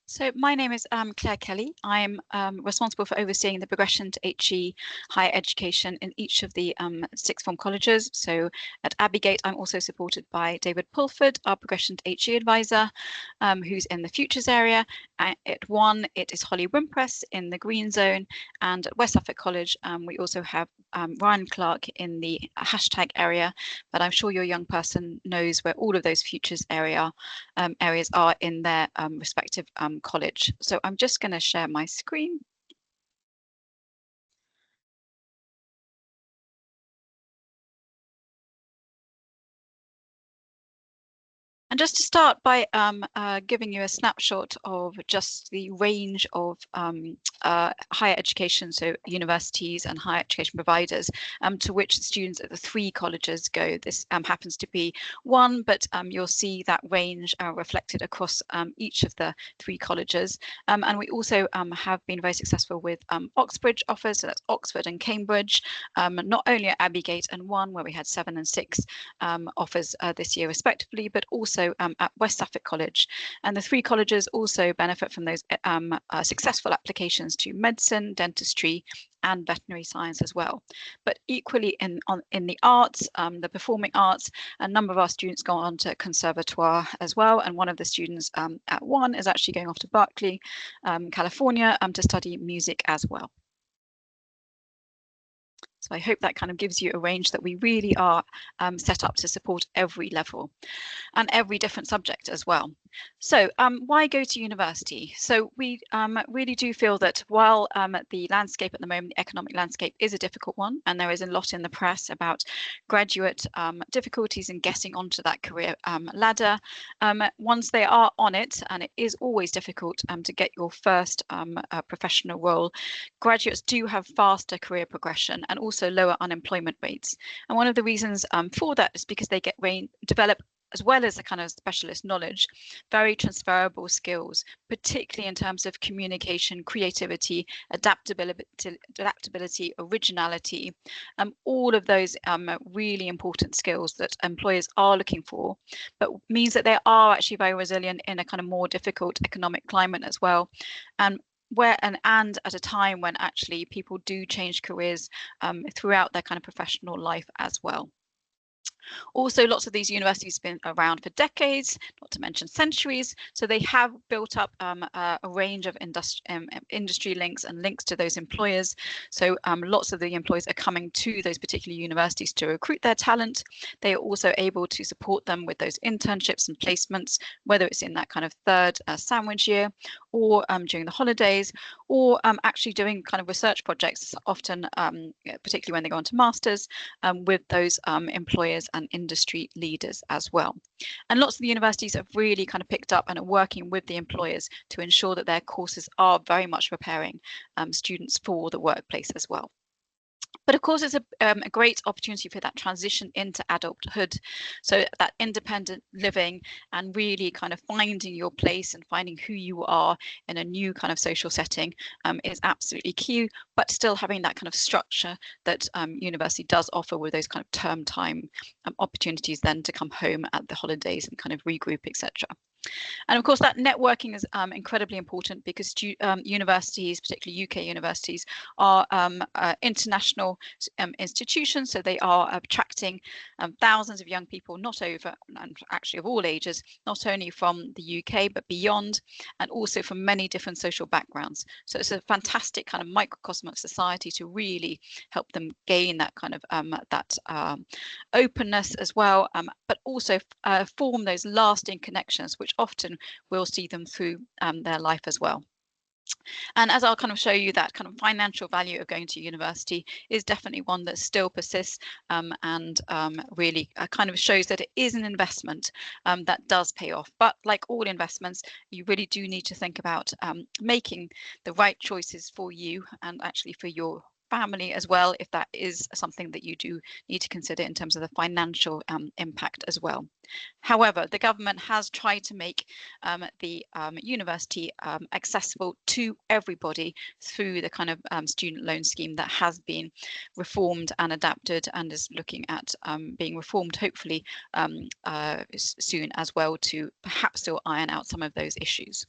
So my name is Claire Kelly. I'm responsible for overseeing the progression to HE higher education in each of the sixth form colleges. So at Abbeygate, I'm also supported by David Pulford, our progression to HE advisor, who's in the futures area. At One, it is Holly Wimpress in the green zone. And at West Suffolk College, we also have Ryan Clark in the hashtag area. But I'm sure your young person knows where all of those futures areas are in their respective college. So I'm just going to share my screen. And just to start by giving you a snapshot of just the range of higher education, so universities and higher education providers, to which the students at the three colleges go. This happens to be one, but you'll see that range reflected across each of the three colleges. And we also have been very successful with Oxbridge offers, so that's Oxford and Cambridge, not only at Abbeygate and One, where we had 7 and 6 offers this year respectively, but also at West Suffolk College. And the three colleges also benefit from those successful applications to medicine, dentistry, and veterinary science as well. But equally in the arts, the performing arts, a number of our students go on to conservatoire as well. And one of the students at One is actually going off to Berkeley, California, to study music as well. So I hope that kind of gives you a range that we really are set up to support every level and every different subject as well. So why go to university? So we really do feel that while the landscape at the moment, the economic landscape is a difficult one, and there is a lot in the press about graduate difficulties in getting onto that career ladder, once they are on it, and it is always difficult to get your first professional role, graduates do have faster career progression and also lower unemployment rates. And one of the reasons for that is because they develop, as well as the kind of specialist knowledge, very transferable skills, particularly in terms of communication, creativity, adaptability, originality, all of those really important skills that employers are looking for, but means that they are actually very resilient in a kind of more difficult economic climate as well. And at a time when actually people do change careers throughout their kind of professional life as well. Also, lots of these universities have been around for decades, not to mention centuries, so they have built up a range of industry links and links to those employers. So lots of the employers are coming to those particular universities to recruit their talent. They are also able to support them with those internships and placements, whether it's in that kind of third sandwich year or during the holidays, or actually doing kind of research projects, often particularly when they go on to masters, with those employers and industry leaders as well. And lots of the universities have really kind of picked up and are working with the employers to ensure that their courses are very much preparing students for the workplace as well. But of course, it's a great opportunity for that transition into adulthood. So that independent living and really kind of finding your place and finding who you are in a new kind of social setting is absolutely key, but still having that kind of structure that university does offer with those kind of term time opportunities then to come home at the holidays and kind of regroup, etc. And of course, that networking is incredibly important because universities, particularly UK universities, are international institutions. So they are attracting thousands of young people, not over, and actually of all ages, not only from the UK, but beyond, and also from many different social backgrounds. So it's a fantastic kind of microcosm of society to really help them gain that kind of openness as well, but also form those lasting connections, which often will see them through their life as well. And as I'll kind of show you, that kind of financial value of going to university is definitely one that still persists and really kind of shows that it is an investment that does pay off. But like all investments, you really do need to think about making the right choices for you and actually for your family as well, if that is something that you do need to consider in terms of the financial impact as well. However, the government has tried to make the university accessible to everybody through the kind of student loan scheme that has been reformed and adapted and is looking at being reformed hopefully soon as well, to perhaps still iron out some of those issues.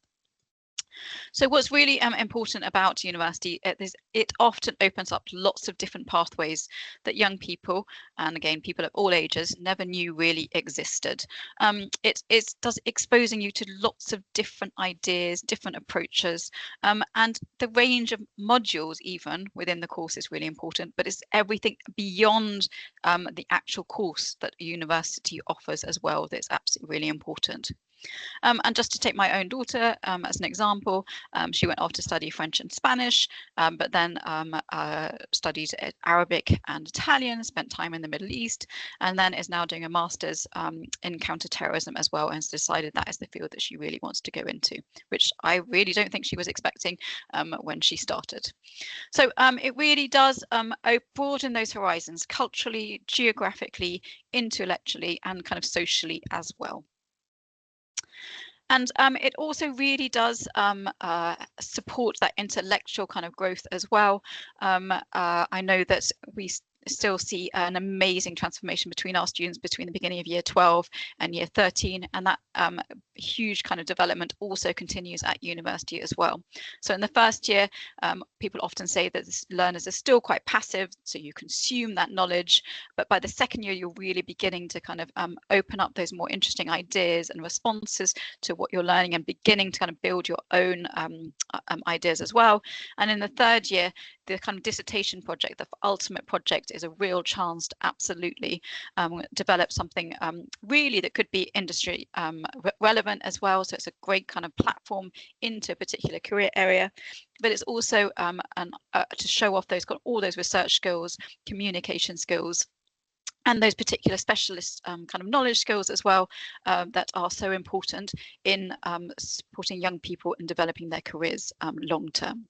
So what's really important about university is it often opens up lots of different pathways that young people, and again people of all ages, never knew really existed. It does exposing you to lots of different ideas, different approaches, and the range of modules even within the course is really important, but it's everything beyond the actual course that university offers as well that's absolutely really important. And just to take my own daughter as an example, she went off to study French and Spanish, but then studied Arabic and Italian, spent time in the Middle East, and then is now doing a master's in counterterrorism as well, and has decided that is the field that she really wants to go into, which I really don't think she was expecting when she started. So it really does broaden those horizons culturally, geographically, intellectually, and kind of socially as well. And it also really does support that intellectual kind of growth as well. I know that we still see an amazing transformation between our students between the beginning of year 12 and year 13, and that huge kind of development also continues at university as well. So in the first year, people often say that learners are still quite passive, so you consume that knowledge, but by the second year you're really beginning to kind of open up those more interesting ideas and responses to what you're learning, and beginning to kind of build your own ideas as well. And in the third year, the kind of dissertation project, the ultimate project, is a real chance to absolutely develop something really that could be industry relevant as well. So it's a great kind of platform into a particular career area, but it's also to show off all those research skills, communication skills, and those particular specialist kind of knowledge skills as well that are so important in supporting young people in developing their careers long term.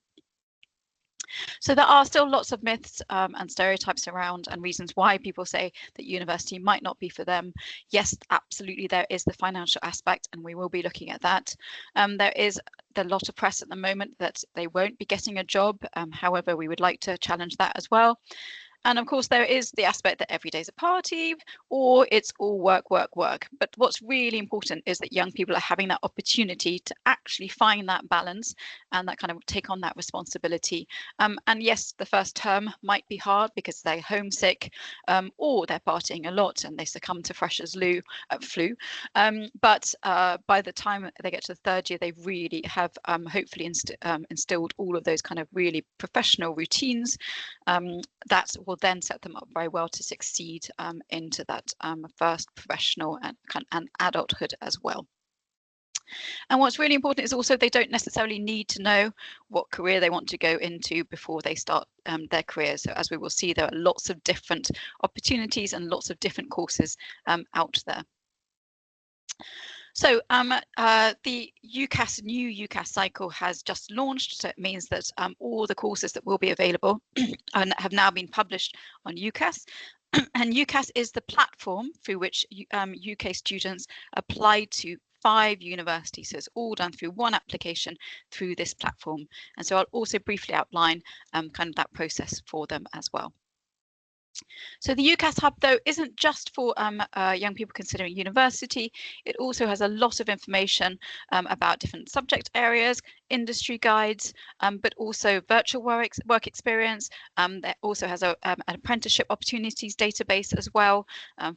So there are still lots of myths and stereotypes around, and reasons why people say that university might not be for them. Yes, absolutely, there is the financial aspect, and we will be looking at that. There is a lot of press at the moment that they won't be getting a job. However, we would like to challenge that as well. And of course, there is the aspect that every day's a party, or it's all work, work, work. But what's really important is that young people are having that opportunity to actually find that balance and that kind of take on that responsibility. And yes, the first term might be hard because they're homesick, or they're partying a lot and they succumb to freshers' flu. But by the time they get to the third year, they really have hopefully instilled all of those kind of really professional routines that will then set them up very well to succeed into that first professional and adulthood as well. And what's really important is also they don't necessarily need to know what career they want to go into before they start their career. So as we will see, there are lots of different opportunities and lots of different courses out there. So the UCAS, new UCAS cycle has just launched, so it means that all the courses that will be available have now been published on UCAS. And UCAS is the platform through which UK students apply to 5 universities. So it's all done through one application through this platform. And so I'll also briefly outline kind of that process for them as well. So the UCAS Hub, though, isn't just for young people considering university. It also has a lot of information about different subject areas, industry guides, but also virtual work experience. It also has an apprenticeship opportunities database as well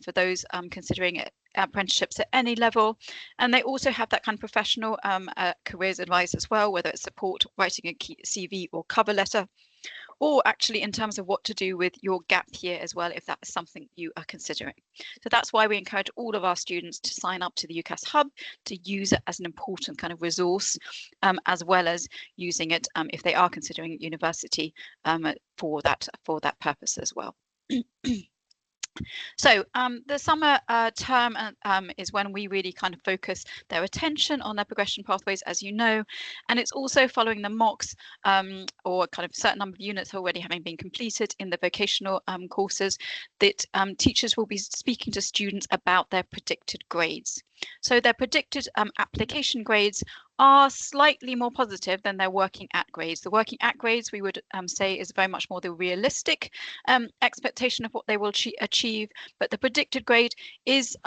for those considering apprenticeships at any level. And they also have that kind of professional careers advice as well, whether it's support writing a CV or cover letter, or actually in terms of what to do with your gap year as well, if that is something you are considering. So that's why we encourage all of our students to sign up to the UCAS Hub, to use it as an important kind of resource, as well as using it if they are considering university for that purpose as well. So the summer term is when we really kind of focus their attention on their progression pathways, as you know, and it's also following the mocks or kind of a certain number of units already having been completed in the vocational courses that teachers will be speaking to students about their predicted grades. So their predicted application grades are slightly more positive than their working at grades. The working at grades, we would say, is very much more the realistic expectation of what they will achieve, but the predicted grade is,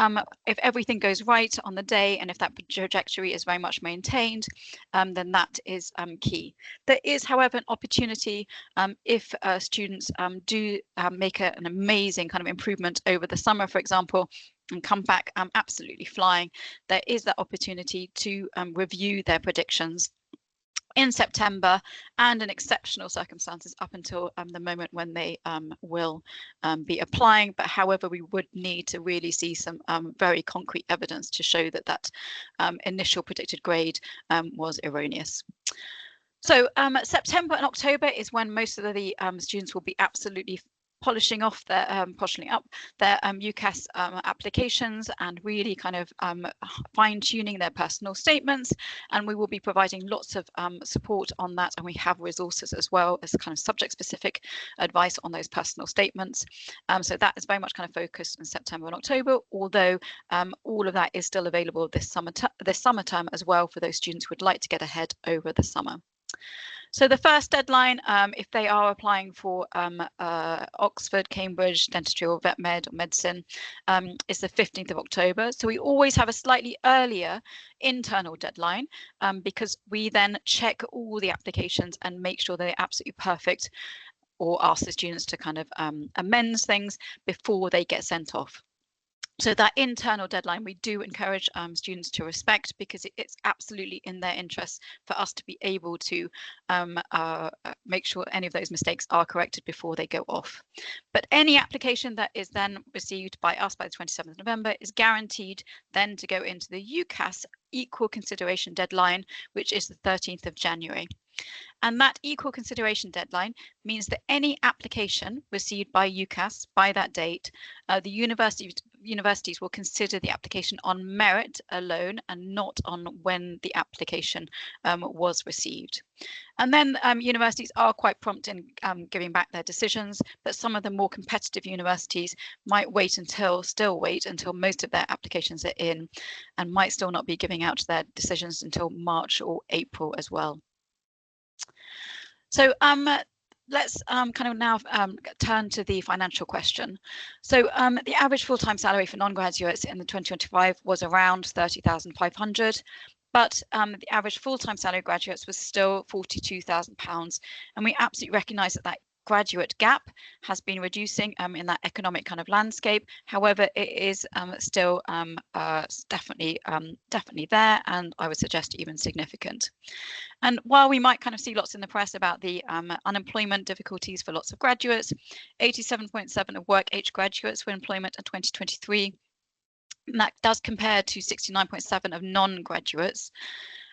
if everything goes right on the day and if that trajectory is very much maintained, then that is key. There is, however, an opportunity if students do make an amazing kind of improvement over the summer, for example, and come back absolutely flying, there is that opportunity to review their predictions in September and in exceptional circumstances up until the moment when they will be applying. But however, we would need to really see some very concrete evidence to show that that initial predicted grade was erroneous. So September and October is when most of the students will be absolutely polishing up their UCAS applications and really kind of fine-tuning their personal statements, and we will be providing lots of support on that, and we have resources as well as kind of subject-specific advice on those personal statements. So that is very much kind of focused in September and October, although all of that is still available this summer term as well for those students who would like to get ahead over the summer. So the first deadline, if they are applying for Oxford, Cambridge, dentistry or vet med or medicine, is the 15th of October. So we always have a slightly earlier internal deadline because we then check all the applications and make sure they're absolutely perfect, or ask the students to kind of amend things before they get sent off. So that internal deadline we do encourage students to respect, because it's absolutely in their interest for us to be able to make sure any of those mistakes are corrected before they go off. But any application that is then received by us by the 27th of November is guaranteed then to go into the UCAS equal consideration deadline, which is the 13th of January. And that equal consideration deadline means that any application received by UCAS by that date, the universities will consider the application on merit alone and not on when the application was received. And then universities are quite prompt in giving back their decisions, but some of the more competitive universities might still wait until most of their applications are in, and might still not be giving out their decisions until March or April as well. So let's kind of now turn to the financial question. So the average full-time salary for non-graduates in the 2025 was around 30,500, but the average full-time salary of graduates was still £42,000, and we absolutely recognise that graduate gap has been reducing in that economic kind of landscape. However, it is still definitely there, and I would suggest even significant. And while we might kind of see lots in the press about the unemployment difficulties for lots of graduates, 87.7% of work age graduates were in employment in 2023. And that does compare to 69.7% of non-graduates.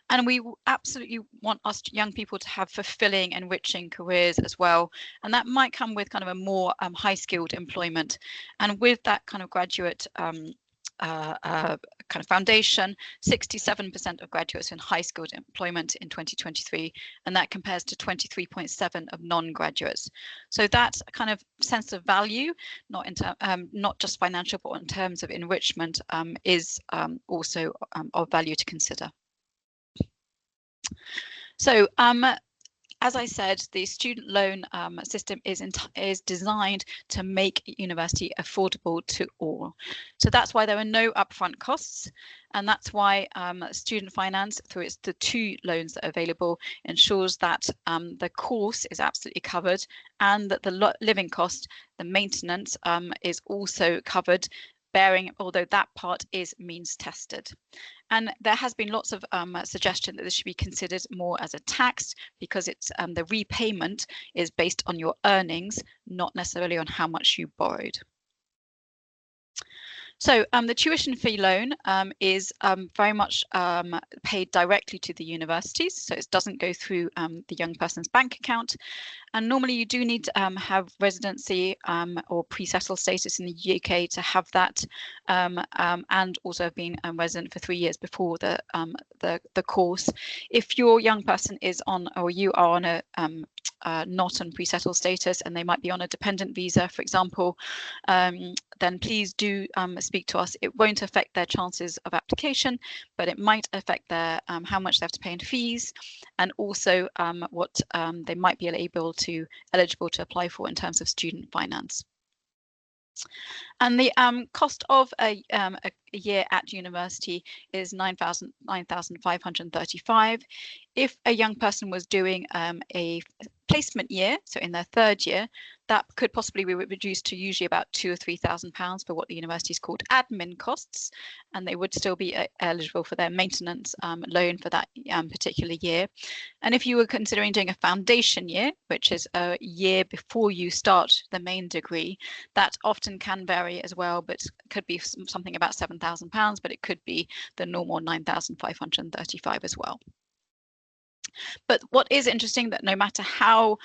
And we absolutely want us young people to have fulfilling, enriching careers as well. And that might come with kind of a more high-skilled employment. And with that kind of graduate kind of foundation, 67% of graduates in high-skilled employment in 2023, and that compares to 23.7% of non-graduates. So that kind of sense of value, not just financial, but in terms of enrichment, is also of value to consider. So as I said, the student loan system is designed to make university affordable to all. So that's why there are no upfront costs, and that's why student finance, through the two loans that are available, ensures that the course is absolutely covered, and that the living cost, the maintenance, is also covered, although that part is means tested. And there has been lots of suggestion that this should be considered more as a tax, because it's the repayment is based on your earnings, not necessarily on how much you borrowed. So the tuition fee loan is very much paid directly to the universities, so it doesn't go through the young person's bank account. And normally you do need to have residency or pre-settled status in the UK to have that, and also have been a resident for 3 years before the course. If your young person is on, or you are on not on pre-settled status and they might be on a dependent visa, for example, then please do speak to us. It won't affect their chances of application, but it might affect their how much they have to pay in fees, and also what they might be eligible to apply for in terms of student finance. And the cost of a year at university is $9,535. If a young person was doing a placement year, so in their third year, that could possibly be reduced to usually about £2,000 or £3,000 for what the university is called admin costs, and they would still be eligible for their maintenance loan for that particular year. And if you were considering doing a foundation year, which is a year before you start the main degree, that often can vary as well, but could be something about £7,000, but it could be the normal 9,535 as well. But what is interesting, that no matter how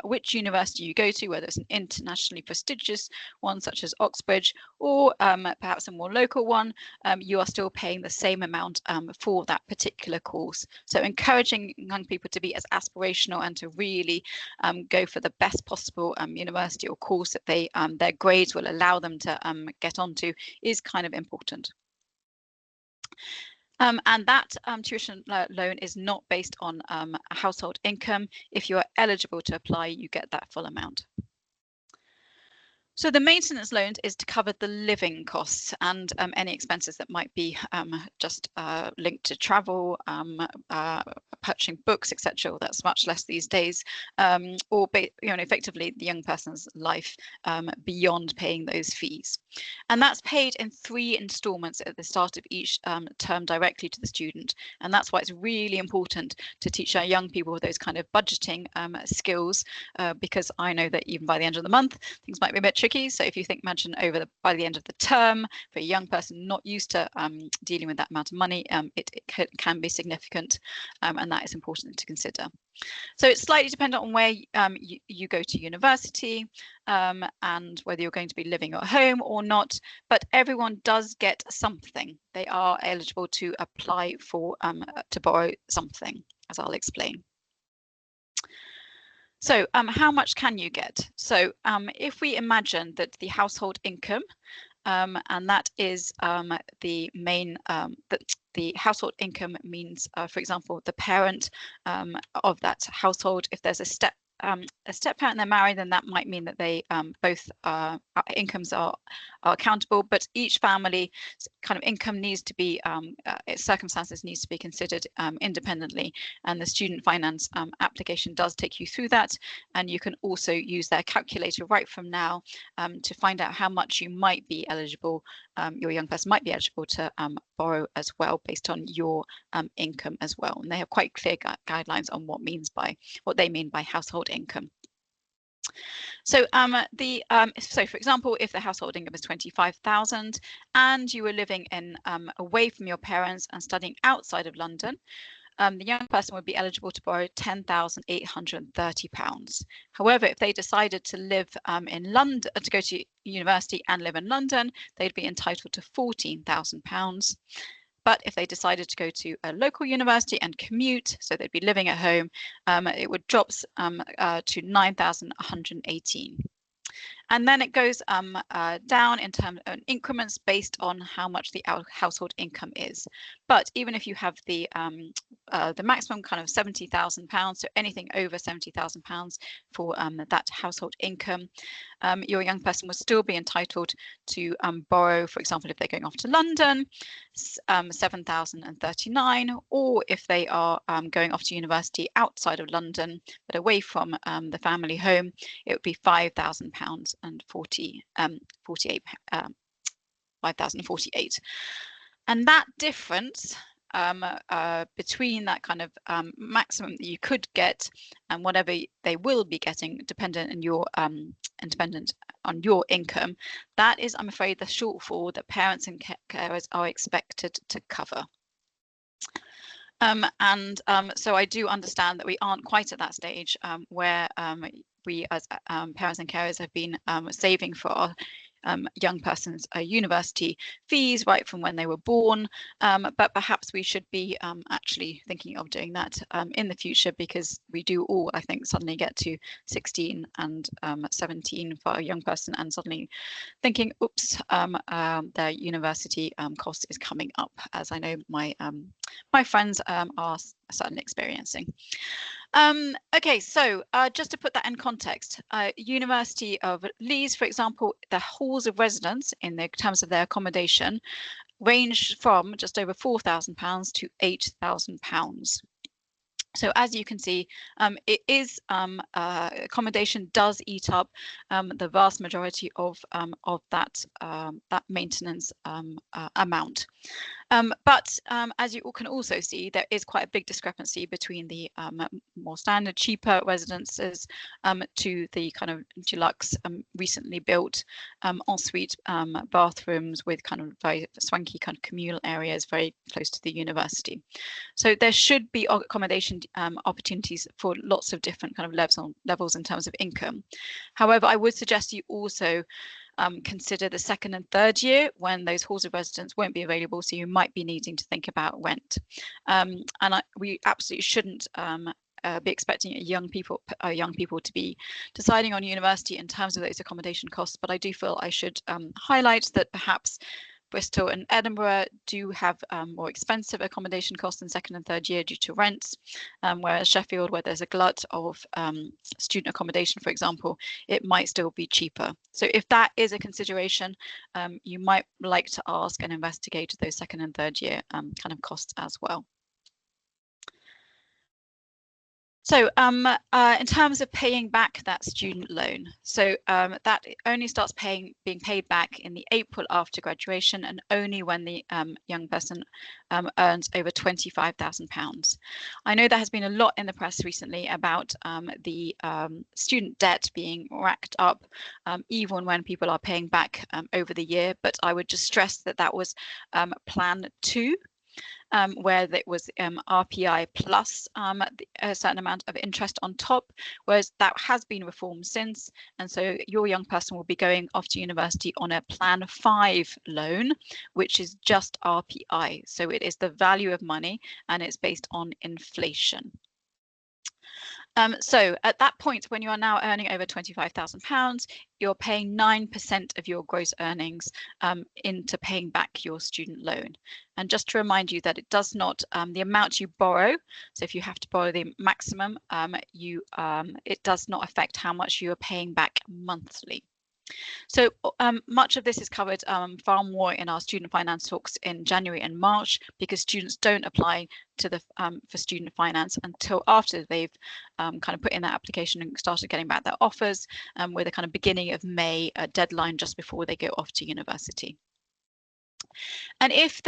which university you go to, whether it's an internationally prestigious one such as Oxbridge or perhaps a more local one, you are still paying the same amount for that particular course. So encouraging young people to be as aspirational and to really go for the best possible university or course that they their grades will allow them to get onto is kind of important. And that tuition loan is not based on a household income. If you are eligible to apply, you get that full amount. So the maintenance loan is to cover the living costs and any expenses that might be just linked to travel, purchasing books, etc. That's much less these days, or effectively the young person's life beyond paying those fees. And that's paid in 3 installments at the start of each term directly to the student. And that's why it's really important to teach our young people those kind of budgeting skills, because I know that even by the end of the month, things might be a bit tricky. So if you imagine by the end of the term, for a young person not used to dealing with that amount of money, it can be significant, and that is important to consider. So it's slightly dependent on where you go to university and whether you're going to be living at home or not, but everyone does get something. They are eligible to apply for to borrow something, as I'll explain. So how much can you get? So if we imagine that the household income, and that is the main, the household income means, for example, the parent of that household, if there's a step parent, they're married, then that might mean that they both incomes are accountable, but each family kind of income needs to be its circumstances needs to be considered independently, and the student finance application does take you through that, and you can also use their calculator right from now to find out how much you might be eligible, your young person might be eligible to borrow as well, based on your income as well. And they have quite clear guidelines on what they mean by household income. So so for example, if the household income is 25,000 and you were living in away from your parents and studying outside of London, the young person would be eligible to borrow £10,830. However, if they decided to live in London, to go to university and live in London, they'd be entitled to £14,000. But if they decided to go to a local university and commute, so they'd be living at home, it would drop to £9,118. And then it goes down in terms of increments based on how much the household income is. But even if you have the maximum kind of £70,000, so anything over £70,000 for that household income, your young person will still be entitled to borrow, for example, if they're going off to London, £7,039, or if they are going off to university outside of London but away from the family home, it would be £5,000 and 5,048. And that difference between that kind of maximum that you could get and whatever they will be getting, dependent on your income, that is, I'm afraid, the shortfall that parents and carers are expected to cover. So I do understand that we aren't quite at that stage where we as parents and carers have been saving for young person's university fees right from when they were born, but perhaps we should be actually thinking of doing that in the future, because we do all, I think, suddenly get to 16 and 17 for a young person and suddenly thinking, oops, their university cost is coming up, as I know my my friends are certainly experiencing. Okay, so just to put that in context, University of Leeds, for example, the halls of residence in the terms of their accommodation range from just over £4,000 to £8,000. So as you can see, it is accommodation does eat up the vast majority of that that maintenance amount. But as you can also see, there is quite a big discrepancy between the more standard, cheaper residences to the kind of deluxe, recently built ensuite bathrooms with kind of very swanky kind of communal areas very close to the university. So there should be accommodation opportunities for lots of different kind of levels in terms of income. However, I would suggest you also consider the second and third year when those halls of residence won't be available, so you might be needing to think about rent. We absolutely shouldn't be expecting young people to be deciding on university in terms of those accommodation costs, but I do feel I should highlight that perhaps Bristol and Edinburgh do have more expensive accommodation costs in second and third year due to rents, whereas Sheffield, where there's a glut of student accommodation, for example, it might still be cheaper. So if that is a consideration, you might like to ask and investigate those second and third year kind of costs as well. So in terms of paying back that student loan, so that only starts being paid back in the April after graduation, and only when the young person earns over £25,000. I know there has been a lot in the press recently about the student debt being racked up even when people are paying back over the year, but I would just stress that that was Plan 2. Where it was RPI plus a certain amount of interest on top, whereas that has been reformed since. And so your young person will be going off to university on a Plan 5 loan, which is just RPI. So it is the value of money and it's based on inflation. So at that point, when you are now earning over £25,000, you're paying 9% of your gross earnings into paying back your student loan. And just to remind you that it does not, the amount you borrow, so if you have to borrow the maximum, it does not affect how much you are paying back monthly. So much of this is covered far more in our student finance talks in January and March, because students don't apply to the for student finance until after they've kind of put in their application and started getting back their offers, with a kind of beginning of May deadline just before they go off to university. And if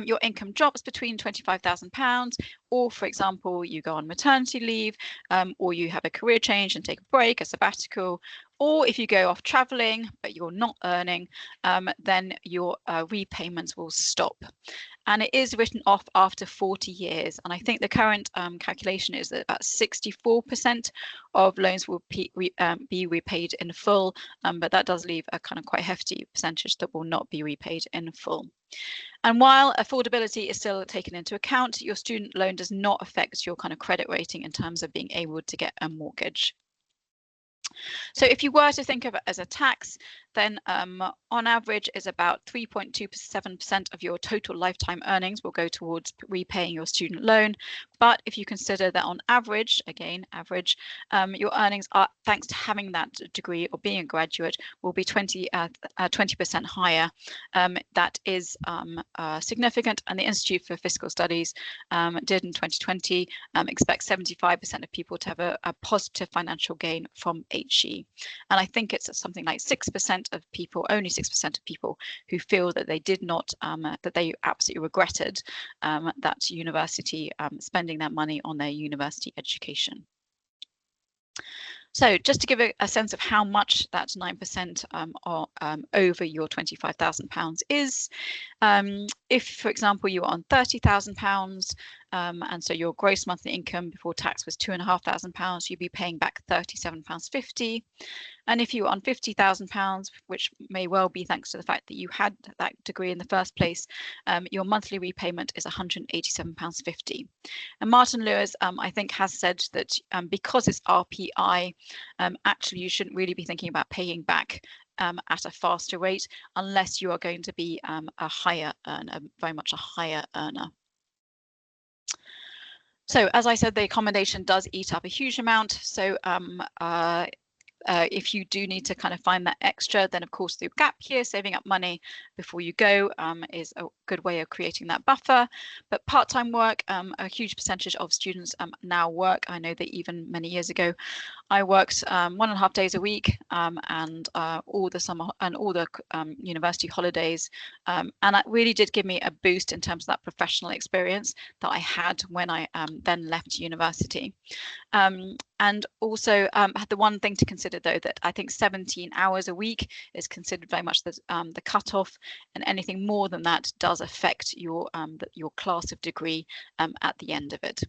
your income drops between £25,000, or for example, you go on maternity leave, or you have a career change and take a break, a sabbatical, or if you go off traveling but you're not earning, then your repayments will stop. And it is written off after 40 years. And I think the current calculation is that about 64% of loans will be repaid in full, but that does leave a kind of quite hefty percentage that will not be repaid in full. And while affordability is still taken into account, your student loan does not affect your kind of credit rating in terms of being able to get a mortgage. So if you were to think of it as a tax, then on average is about 3.27% of your total lifetime earnings will go towards repaying your student loan. But if you consider that on average, again, average, your earnings are, thanks to having that degree or being a graduate, will be 20% higher. That is significant, and the Institute for Fiscal Studies did in 2020 expect 75% of people to have a positive financial gain from HE. And I think it's something like 6% of people, only 6% of people, who feel that they did not, that they absolutely regretted that university spending that money on their university education. So just to give a sense of how much that 9% are over your £25,000 is, if, for example, you are on £30,000, and so your gross monthly income before tax was £2,500, you'd be paying back £37.50. And if you were on £50,000, which may well be thanks to the fact that you had that degree in the first place, your monthly repayment is £187.50. And Martin Lewis, I think, has said that because it's RPI, actually you shouldn't really be thinking about paying back at a faster rate unless you are going to be a higher earner, very much a higher earner. So as I said, the accommodation does eat up a huge amount. So if you do need to kind of find that extra, then of course through gap year, saving up money before you go is a good way of creating that buffer. But part-time work, a huge percentage of students now work. I know that even many years ago, I worked 1.5 days a week and all the summer and all the university holidays. And that really did give me a boost in terms of that professional experience that I had when I then left university. And also the one thing to consider, though, that I think 17 hours a week is considered very much the cutoff, and anything more than that does affect your class of degree at the end of it.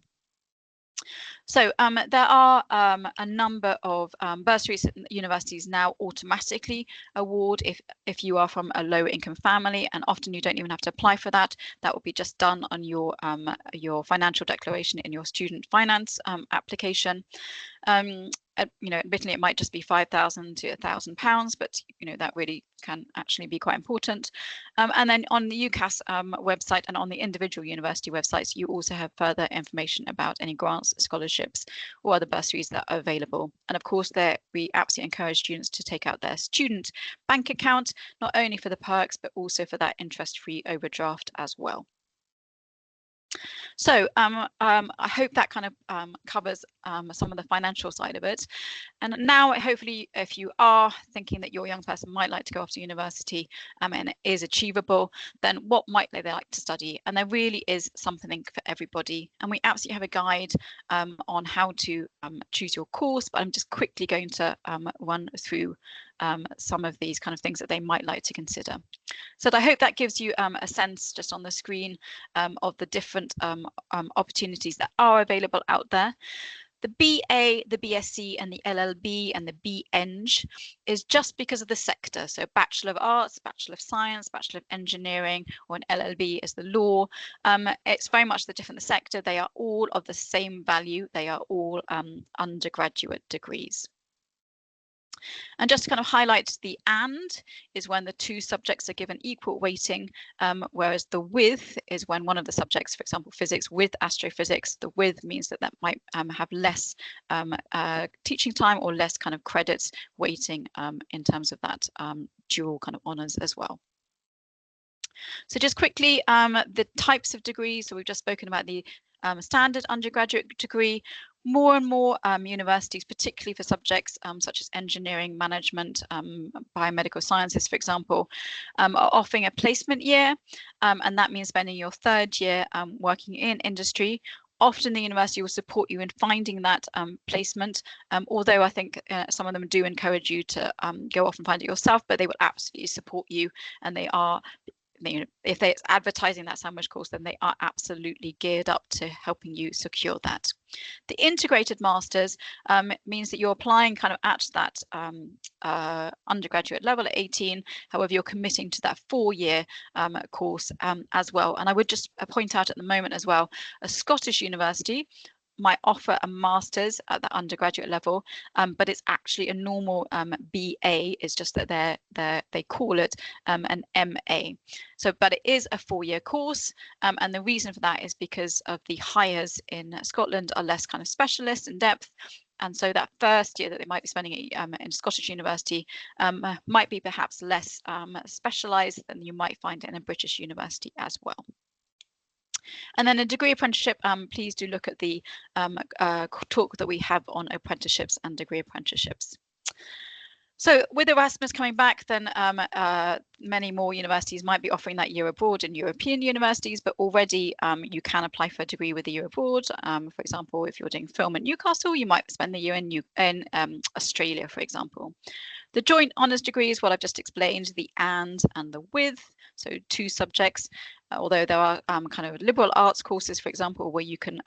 So there are a number of bursaries that universities now automatically award if you are from a low income family, and often you don't even have to apply for that. That will be just done on your financial declaration in your student finance application. Admittedly, it might just be £5,000 to £1,000, but that really can actually be quite important. And then on the UCAS website and on the individual university websites, you also have further information about any grants, scholarships, or other bursaries that are available. And of course, we absolutely encourage students to take out their student bank account, not only for the perks, but also for that interest-free overdraft as well. So I hope that kind of covers some of the financial side of it. And now, hopefully, if you are thinking that your young person might like to go off to university and it is achievable, then what might they like to study? And there really is something for everybody. And we absolutely have a guide on how to choose your course, but I'm just quickly going to run through some of these kind of things that they might like to consider. So I hope that gives you a sense just on the screen of the different opportunities that are available out there. The BA, the BSc and the LLB and the BEng is just because of the sector. So Bachelor of Arts, Bachelor of Science, Bachelor of Engineering, or an LLB is the law. It's very much the different sector. They are all of the same value. They are all undergraduate degrees. And just to kind of highlight the and is when the two subjects are given equal weighting, whereas the with is when one of the subjects, for example, physics with astrophysics, the with means that might have less teaching time or less kind of credits weighting in terms of that dual kind of honours as well. So just quickly, the types of degrees. So we've just spoken about the standard undergraduate degree. More and more universities, particularly for subjects such as engineering, management, biomedical sciences, for example, are offering a placement year, and that means spending your third year working in industry. Often the university will support you in finding that placement, although I think some of them do encourage you to go off and find it yourself, but they will absolutely support you, and they are, if they're advertising that sandwich course, then they are absolutely geared up to helping you secure that. The integrated masters means that you're applying kind of at that undergraduate level at 18. However, you're committing to that 4-year course as well. And I would just point out at the moment as well, a Scottish university might offer a master's at the undergraduate level, but it's actually a normal BA. It's just that they call it an MA. So, but it is a 4-year course, and the reason for that is because of the hires in Scotland are less kind of specialist in depth. And so that first year that they might be spending in Scottish university might be perhaps less specialised than you might find in a British university as well. And then a degree apprenticeship, please do look at the talk that we have on apprenticeships and degree apprenticeships. So with Erasmus coming back, then many more universities might be offering that year abroad in European universities, but already you can apply for a degree with a year abroad. For example, if you're doing film at Newcastle, you might spend the year in Australia, for example. The joint honours degree is what I've just explained, the and the with. so 2 subjects, although there are kind of liberal arts courses, for example, where you can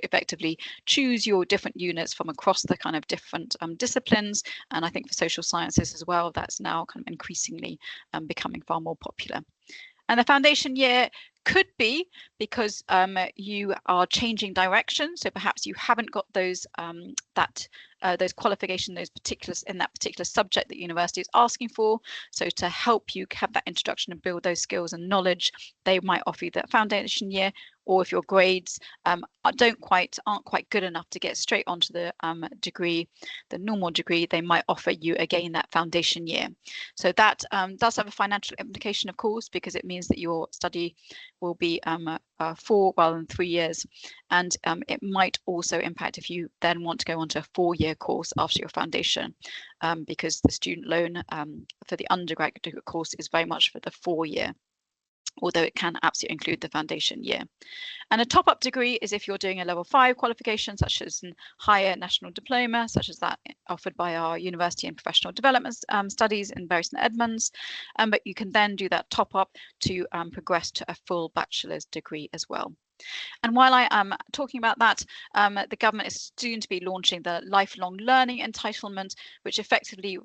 effectively choose your different units from across the kind of different disciplines. And I think for social sciences as well, that's now kind of increasingly becoming far more popular. And the foundation year could be because you are changing direction. So perhaps you haven't got those those qualifications, those particulars in that particular subject that university is asking for. So to help you have that introduction and build those skills and knowledge, they might offer you that foundation year. Or if your grades aren't quite good enough to get straight onto the degree, the normal degree, they might offer you again that foundation year. So that does have a financial implication, of course, because it means that your study will be 4 rather than 3 years, and it might also impact if you then want to go on to a 4-year course after your foundation, because the student loan for the undergraduate course is very much for the 4-year, although it can absolutely include the foundation year. And a top-up degree is if you're doing a level 5 qualification, such as a higher national diploma, such as that offered by our University and Professional Development Studies in Bury St Edmunds. But you can then do that top-up to progress to a full bachelor's degree as well. And while I am talking about that, the government is soon to be launching the lifelong learning entitlement, which effectively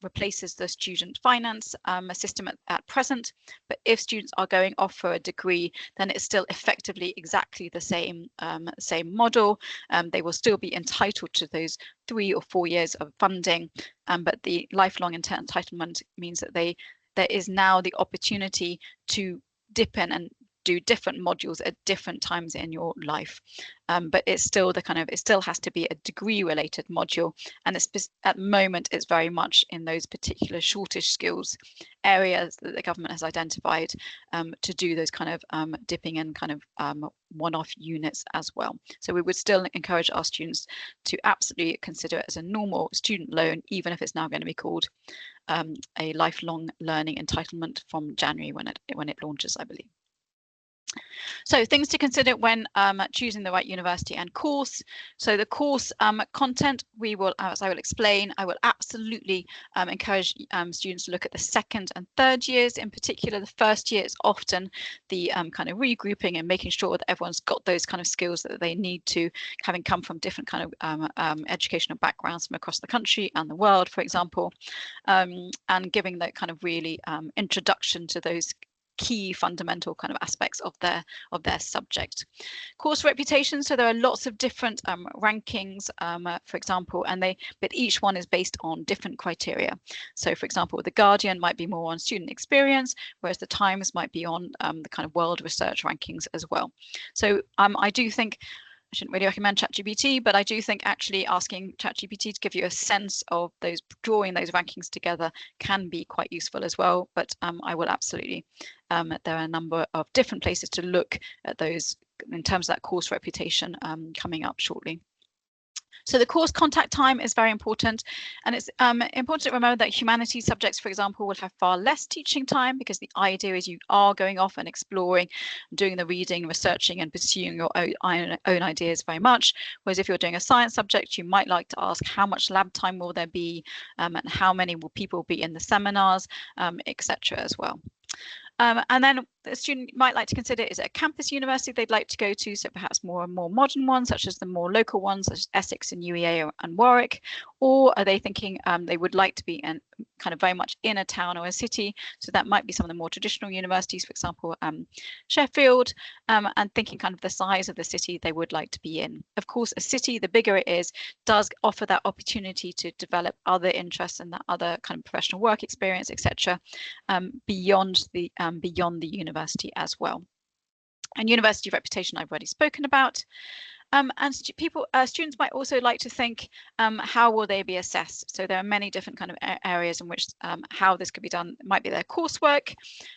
replaces the student finance system at present. But if students are going off for a degree, then it's still effectively exactly the same model. They will still be entitled to those 3 or 4 years of funding, but the lifelong entitlement means that there is now the opportunity to dip in and do different modules at different times in your life, but it's still it still has to be a degree related module, and it's at the moment it's very much in those particular shortish skills areas that the government has identified to do those kind of dipping in kind of one-off units as well. So we would still encourage our students to absolutely consider it as a normal student loan, even if it's now going to be called a lifelong learning entitlement from January when it launches, I believe. So things to consider when choosing the right university and course. So the course content, as I will explain, I will absolutely encourage students to look at the 2nd and 3rd years. In particular, the 1st year is often the kind of regrouping and making sure that everyone's got those kind of skills that they need to, having come from different kind of educational backgrounds from across the country and the world, for example, and giving that kind of really introduction to those key fundamental kind of aspects of their subject. Course reputation, so there are lots of different rankings, for example, but each one is based on different criteria. So for example, the Guardian might be more on student experience, whereas the Times might be on the kind of world research rankings as well. So I do think I shouldn't really recommend ChatGPT, but I do think actually asking ChatGPT to give you a sense of drawing those rankings together can be quite useful as well. But I will absolutely, there are a number of different places to look at those in terms of that course reputation coming up shortly. So the course contact time is very important, and it's important to remember that humanities subjects, for example, will have far less teaching time, because the idea is you are going off and exploring, doing the reading, researching and pursuing your own ideas very much. Whereas if you're doing a science subject, you might like to ask how much lab time will there be, and how many will people be in the seminars, etc. as well. And then the student might like to consider, is it a campus university they'd like to go to, so perhaps more and more modern ones, such as the more local ones, such as Essex and UEA and Warwick, or are they thinking they would like to be in kind of very much in a town or a city, so that might be some of the more traditional universities, for example, Sheffield, and thinking kind of the size of the city they would like to be in. Of course, a city, the bigger it is, does offer that opportunity to develop other interests and that other kind of professional work experience, etc., beyond the university as well. And university reputation I've already spoken about. And students might also like to think, how will they be assessed? So there are many different kind of areas in which how this could be done. It might be their coursework.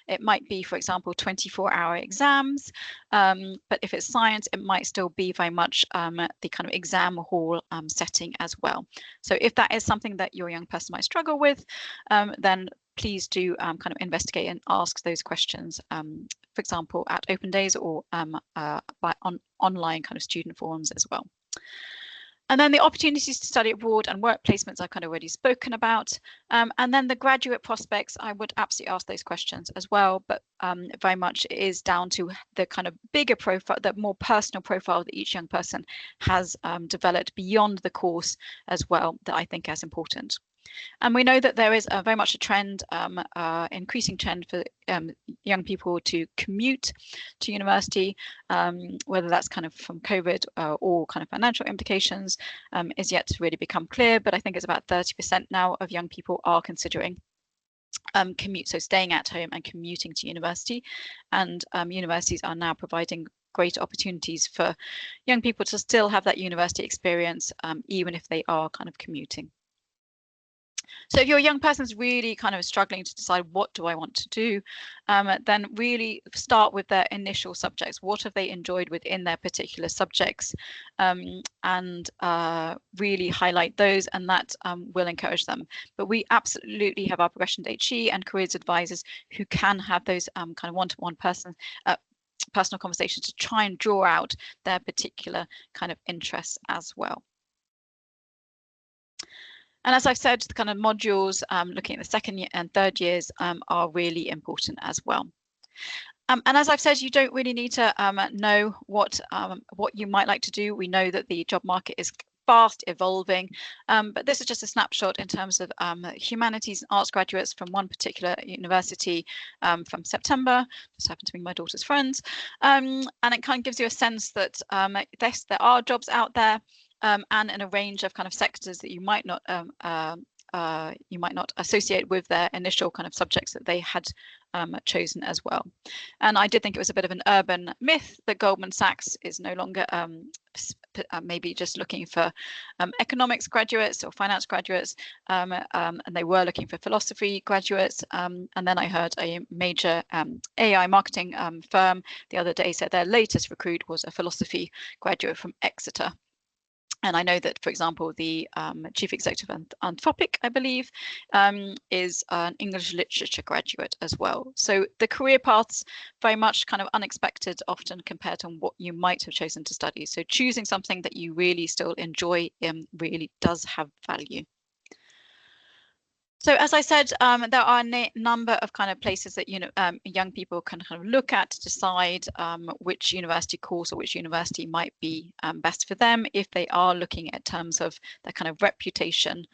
It might be, for example, 24-hour exams. But if it's science, it might still be very much the kind of exam hall setting as well. So if that is something that your young person might struggle with, then please do kind of investigate and ask those questions, for example, at Open Days or by online kind of student forums as well. And then the opportunities to study abroad and work placements I've kind of already spoken about. And then the graduate prospects, I would absolutely ask those questions as well, but very much it is down to the kind of bigger profile, the more personal profile that each young person has developed beyond the course as well, that I think is important. And we know that there is very much a trend, increasing trend for young people to commute to university, whether that's kind of from COVID or kind of financial implications is yet to really become clear. But I think it's about 30% now of young people are considering commute, so staying at home and commuting to university. And universities are now providing great opportunities for young people to still have that university experience, even if they are kind of commuting. So if your young person's really kind of struggling to decide what do I want to do, then really start with their initial subjects. What have they enjoyed within their particular subjects, and really highlight those, and that will encourage them. But we absolutely have our Progression HE and careers advisors who can have those kind of one-to-one personal conversations to try and draw out their particular kind of interests as well. And as I've said, the kind of modules looking at the second year and third years are really important as well. And as I've said, you don't really need to know what you might like to do. We know that the job market is fast evolving, but this is just a snapshot in terms of humanities and arts graduates from one particular university from September. Just happened to be my daughter's friends, and it kind of gives you a sense that there are jobs out there. And in a range of kind of sectors that you might not associate with their initial kind of subjects that they had chosen as well. And I did think it was a bit of an urban myth that Goldman Sachs is no longer maybe just looking for economics graduates or finance graduates, and they were looking for philosophy graduates. And then I heard a major AI marketing firm the other day said their latest recruit was a philosophy graduate from Exeter. And I know that, for example, the chief executive of Anthropic, I believe, is an English literature graduate as well. So the career paths very much kind of unexpected often compared to what you might have chosen to study. So choosing something that you really still enjoy really does have value. So as I said, there are a number of kind of places that young people can kind of look at to decide which university course or which university might be best for them if they are looking at terms of their kind of reputation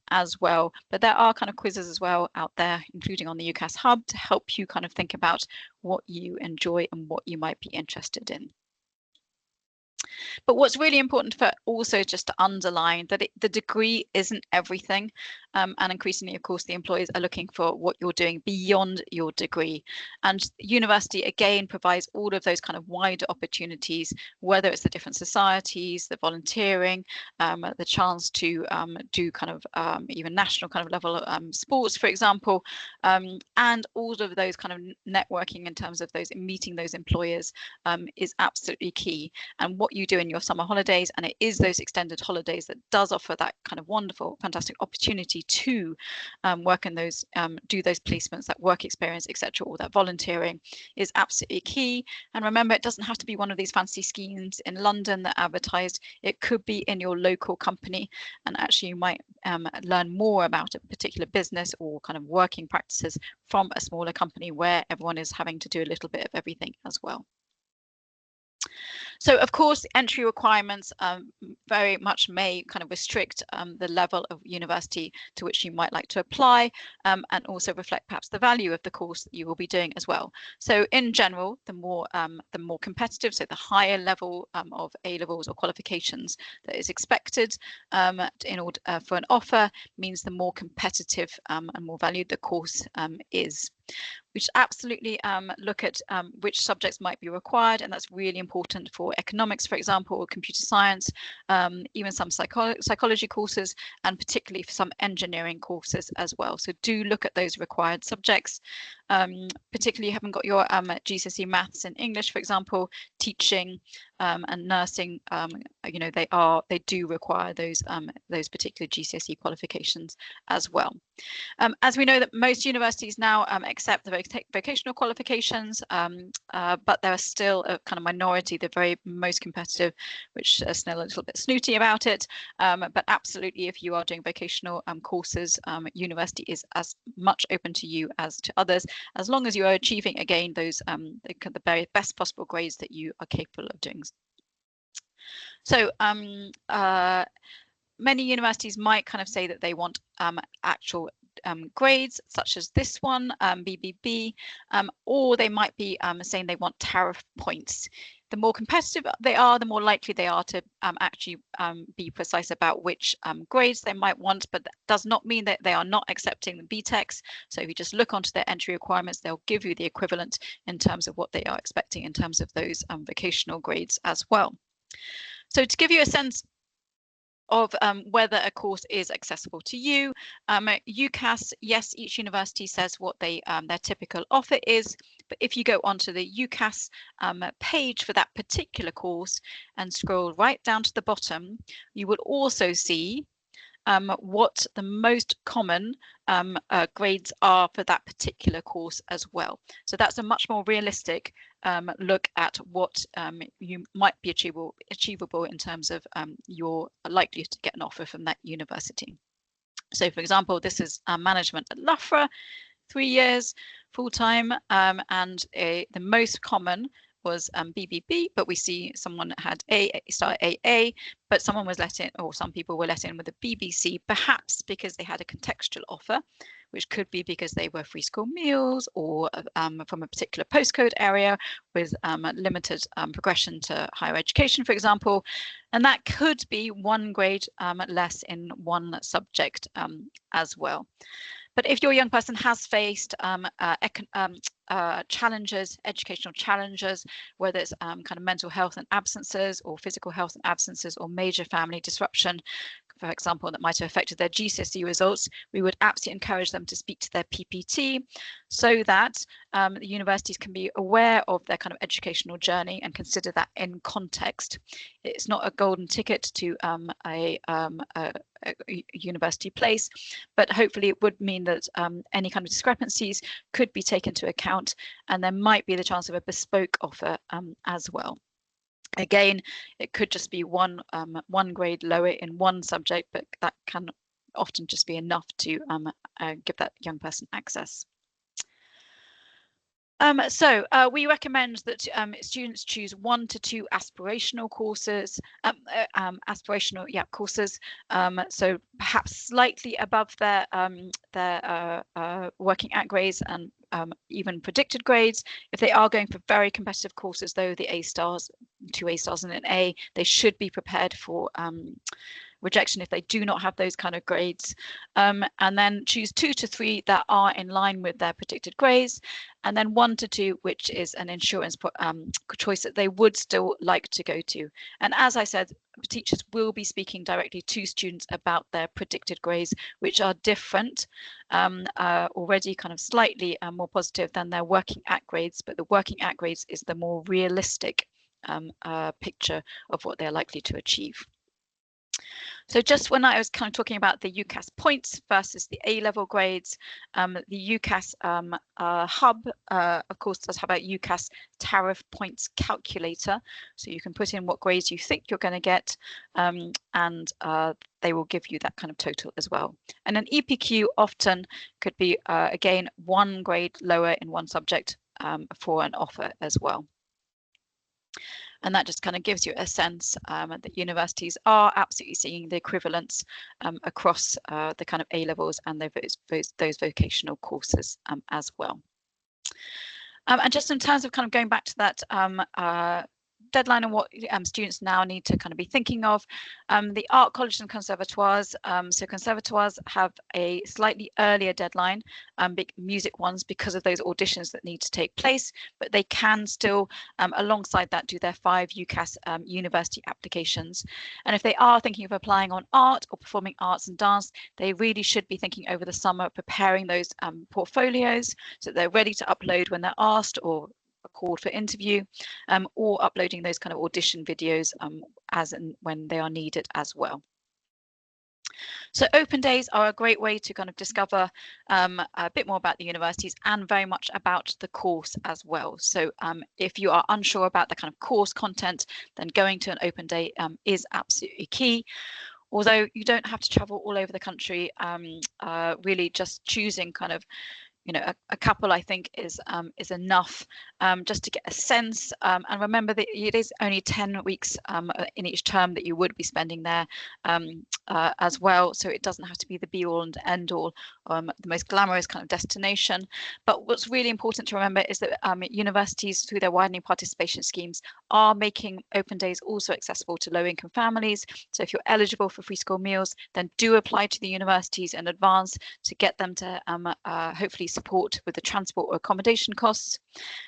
as well. But there are kind of quizzes as well out there, including on the UCAS Hub, to help you kind of think about what you enjoy and what you might be interested in. But what's really important for also just to underline that the degree isn't everything, and increasingly, of course, the employers are looking for what you're doing beyond your degree. And university, again, provides all of those kind of wider opportunities, whether it's the different societies, the volunteering, the chance to do kind of even national kind of level sports, for example, and all of those kind of networking in terms of those meeting those employers is absolutely key. And what you do in your summer holidays, and it is those extended holidays that does offer that kind of wonderful, fantastic opportunity to work in those, do those placements, that work experience, etc., or that volunteering is absolutely key. And remember, it doesn't have to be one of these fancy schemes in London that advertised. It could be in your local company, and actually you might learn more about a particular business or kind of working practices from a smaller company where everyone is having to do a little bit of everything as well. So, of course, entry requirements very much may kind of restrict the level of university to which you might like to apply, and also reflect perhaps the value of the course that you will be doing as well. So, in general, the more competitive, so the higher level of A-levels or qualifications that is expected in order for an offer means the more competitive and more valued the course is. We should absolutely look at which subjects might be required, and that's really important for economics, for example, or computer science, even some psychology courses, and particularly for some engineering courses as well. So do look at those required subjects. Particularly, you haven't got your GCSE maths and English, for example, teaching, and nursing, you know, they do require those particular GCSE qualifications as well. As we know that most universities now accept the vocational qualifications, but there are still a kind of minority, the very most competitive, which are still a little bit snooty about it. But absolutely, if you are doing vocational courses, university is as much open to you as to others, as long as you are achieving, again, those the very best possible grades that you are capable of doing. So many universities might kind of say that they want actual grades, such as this one, BBB, or they might be saying they want tariff points. The more competitive they are, the more likely they are to actually be precise about which grades they might want, but that does not mean that they are not accepting the BTECs. So if you just look onto their entry requirements, they'll give you the equivalent in terms of what they are expecting in terms of those vocational grades as well. So to give you a sense of whether a course is accessible to you, UCAS, yes, each university says what their typical offer is, but if you go onto the UCAS page for that particular course and scroll right down to the bottom, you will also see what the most common grades are for that particular course as well. So that's a much more realistic look at what you might be achievable in terms of your likelihood to get an offer from that university. So for example, this is management at Loughborough, 3 years full-time, and the most common was BBB, but we see someone had started AA, but someone was let in, or some people were let in with a BBC, perhaps because they had a contextual offer, which could be because they were free school meals or from a particular postcode area with limited progression to higher education, for example. And that could be one grade less in one subject as well. But if your young person has faced challenges, educational challenges, whether it's kind of mental health and absences or physical health and absences or major family disruption, for example, that might have affected their GCSE results, we would absolutely encourage them to speak to their PPT so that the universities can be aware of their kind of educational journey and consider that in context. It's not a golden ticket to a university place, but hopefully it would mean that any kind of discrepancies could be taken into account, and there might be the chance of a bespoke offer as well. Again, it could just be one grade lower in one subject, but that can often just be enough to give that young person access. So we recommend that students choose 1 to 2 aspirational courses, courses. So perhaps slightly above their working at grades and even predicted grades. If they are going for very competitive courses, though, the A stars, 2 A stars and an A, they should be prepared for rejection if they do not have those kind of grades, and then choose 2 to 3 that are in line with their predicted grades, and then 1 to 2, which is an insurance choice that they would still like to go to. And as I said, teachers will be speaking directly to students about their predicted grades, which are different, already kind of slightly more positive than their working at grades, but the working at grades is the more realistic picture of what they're likely to achieve. So just when I was kind of talking about the UCAS points versus the A-level grades, the UCAS hub, of course, does have a UCAS tariff points calculator. So you can put in what grades you think you're going to get, and they will give you that kind of total as well. And an EPQ often could be, again, 1 grade lower in one subject for an offer as well. And that just kind of gives you a sense that universities are absolutely seeing the equivalence across the kind of A levels and those vocational courses as well. And just in terms of kind of going back to that deadline and what students now need to kind of be thinking of, the art colleges and conservatoires, so conservatoires have a slightly earlier deadline, big music ones, because of those auditions that need to take place, but they can still alongside that do their 5 UCAS university applications. And if they are thinking of applying on art or performing arts and dance, they really should be thinking over the summer, preparing those portfolios so they're ready to upload when they're asked, or called for interview, or uploading those kind of audition videos as and when they are needed as well. So open days are a great way to kind of discover a bit more about the universities and very much about the course as well. So if you are unsure about the kind of course content, then going to an open day is absolutely key. Although you don't have to travel all over the country, really just choosing kind of a couple, I think, is enough just to get a sense. And remember that it is only 10 weeks in each term that you would be spending there as well. So it doesn't have to be the be all and end all, the most glamorous kind of destination. But what's really important to remember is that universities, through their widening participation schemes, are making open days also accessible to low-income families. So if you're eligible for free school meals, then do apply to the universities in advance to get them to hopefully support with the transport or accommodation costs.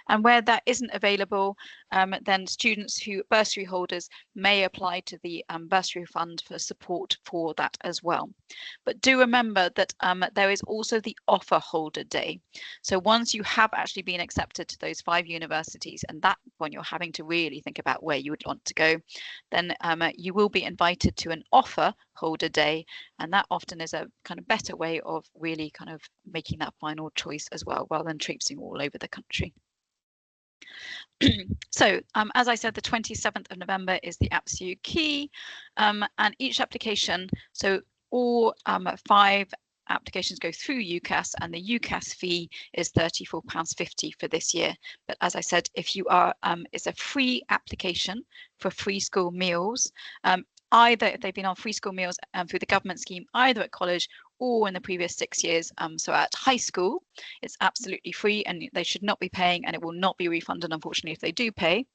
And where that isn't available, then students who bursary holders may apply to the bursary fund for support for that as well. But do remember that there is also the offer holder day. So once you have actually been accepted to those 5 universities, and that when you're having to really think about where you would want to go, then you will be invited to an offer holder day, and that often is a kind of better way of really kind of making that final choice as well, rather than traipsing all over the country. So as I said, the 27th of November is the absolute key, and each application, so all 5 applications go through UCAS, and the UCAS fee is £34.50 for this year. But as I said, if you are, it's a free application for free school meals, either if they've been on free school meals through the government scheme, either at college or in the previous 6 years. So at high school, it's absolutely free and they should not be paying, and it will not be refunded, unfortunately, if they do pay.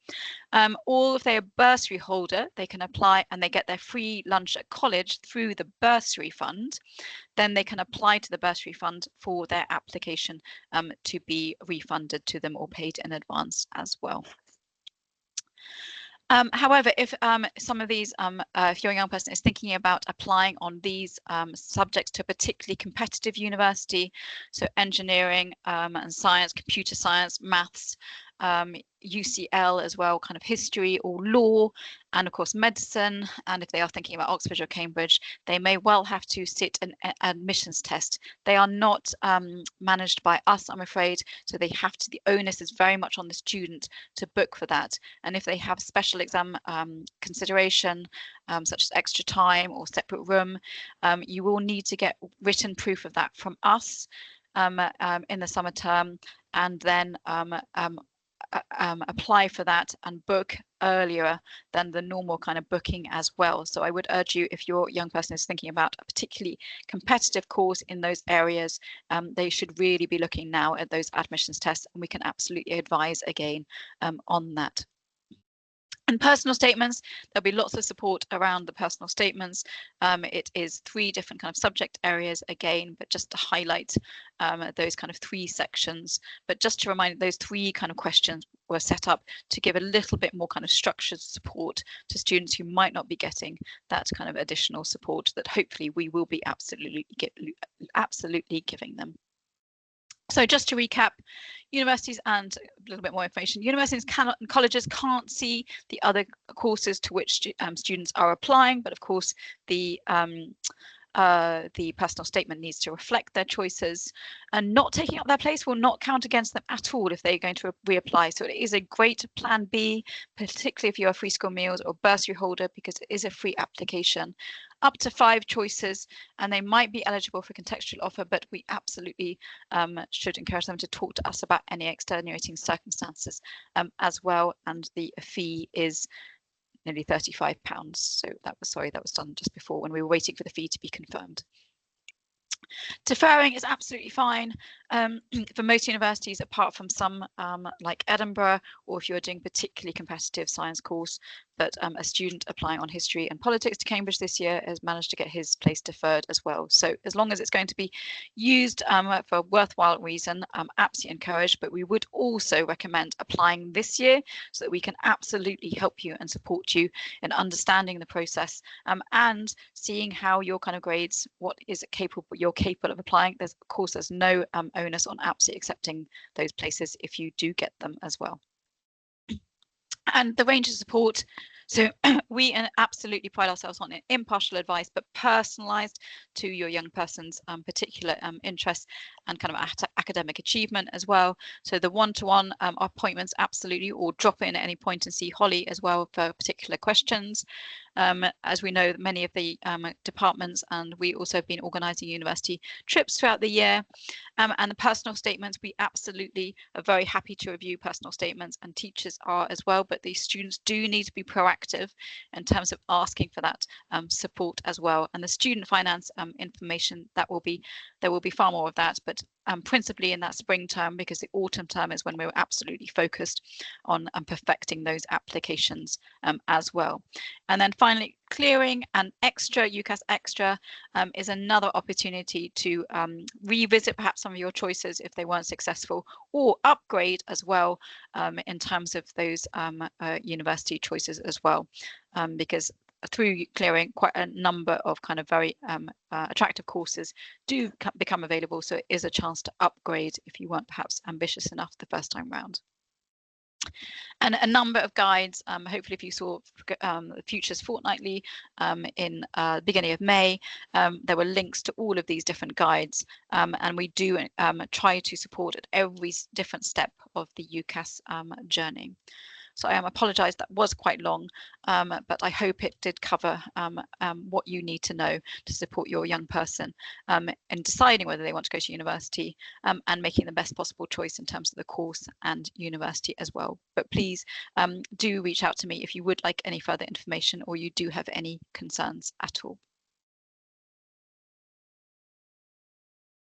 Or if they're a bursary holder, they can apply and they get their free lunch at college through the bursary fund. Then they can apply to the bursary fund for their application to be refunded to them or paid in advance as well. However, if some of these, if you're a young person is thinking about applying on these subjects to a particularly competitive university, so engineering and science, computer science, maths, UCL as well, kind of history or law, and of course medicine, and if they are thinking about Oxford or Cambridge, they may well have to sit an admissions test. They are not managed by us, I'm afraid, so they have to, the onus is very much on the student to book for that. And if they have special exam consideration, such as extra time or separate room, you will need to get written proof of that from us in the summer term, and then apply for that and book earlier than the normal kind of booking as well. So I would urge you, if your young person is thinking about a particularly competitive course in those areas, they should really be looking now at those admissions tests, and we can absolutely advise again on that. And personal statements, there'll be lots of support around the personal statements. It is 3 different kind of subject areas again, but just to highlight those kind of 3 sections. But just to remind, those 3 kind of questions were set up to give a little bit more kind of structured support to students who might not be getting that kind of additional support that hopefully we will be absolutely giving them. So just to recap, universities and a little bit more information, universities and colleges can't see the other courses to which students are applying, but of course the personal statement needs to reflect their choices, and not taking up their place will not count against them at all if they're going to reapply. So it is a great plan B, particularly if you're a free school meals or bursary holder, because it is a free application. Up to 5 choices, and they might be eligible for contextual offer, but we absolutely should encourage them to talk to us about any extenuating circumstances as well. And the fee is nearly £35. So that was done just before when we were waiting for the fee to be confirmed. Deferring is absolutely fine for most universities, apart from some like Edinburgh, or if you're doing particularly competitive science course. But a student applying on history and politics to Cambridge this year has managed to get his place deferred as well. So as long as it's going to be used for a worthwhile reason, absolutely encouraged. But we would also recommend applying this year so that we can absolutely help you and support you in understanding the process and seeing how your kind of grades, what is it you're capable of applying. There's, of course, there's no onus on absolutely accepting those places if you do get them as well. And the range of support. So we absolutely pride ourselves on impartial advice, but personalised to your young person's particular interests and kind of academic achievement as well. So the one-to-one appointments, absolutely, or drop in at any point and see Holly as well for particular questions. As we know, many of the departments, and we also have been organising university trips throughout the year. And the personal statements, we absolutely are very happy to review personal statements, and teachers are as well, but the students do need to be proactive in terms of asking for that support as well. And the student finance information, there will be far more of that, but principally in that spring term, because the autumn term is when we're absolutely focused on perfecting those applications as well. And then finally, clearing and extra, UCAS extra is another opportunity to revisit perhaps some of your choices if they weren't successful, or upgrade as well in terms of those university choices as well, because through clearing, quite a number of kind of very attractive courses do become available. So it is a chance to upgrade if you weren't perhaps ambitious enough the first time round. And a number of guides. Hopefully, if you saw Futures Fortnightly in the beginning of May, there were links to all of these different guides, and we do try to support at every different step of the UCAS journey. So I apologise, that was quite long, but I hope it did cover what you need to know to support your young person in deciding whether they want to go to university and making the best possible choice in terms of the course and university as well. But please do reach out to me if you would like any further information or you do have any concerns at all.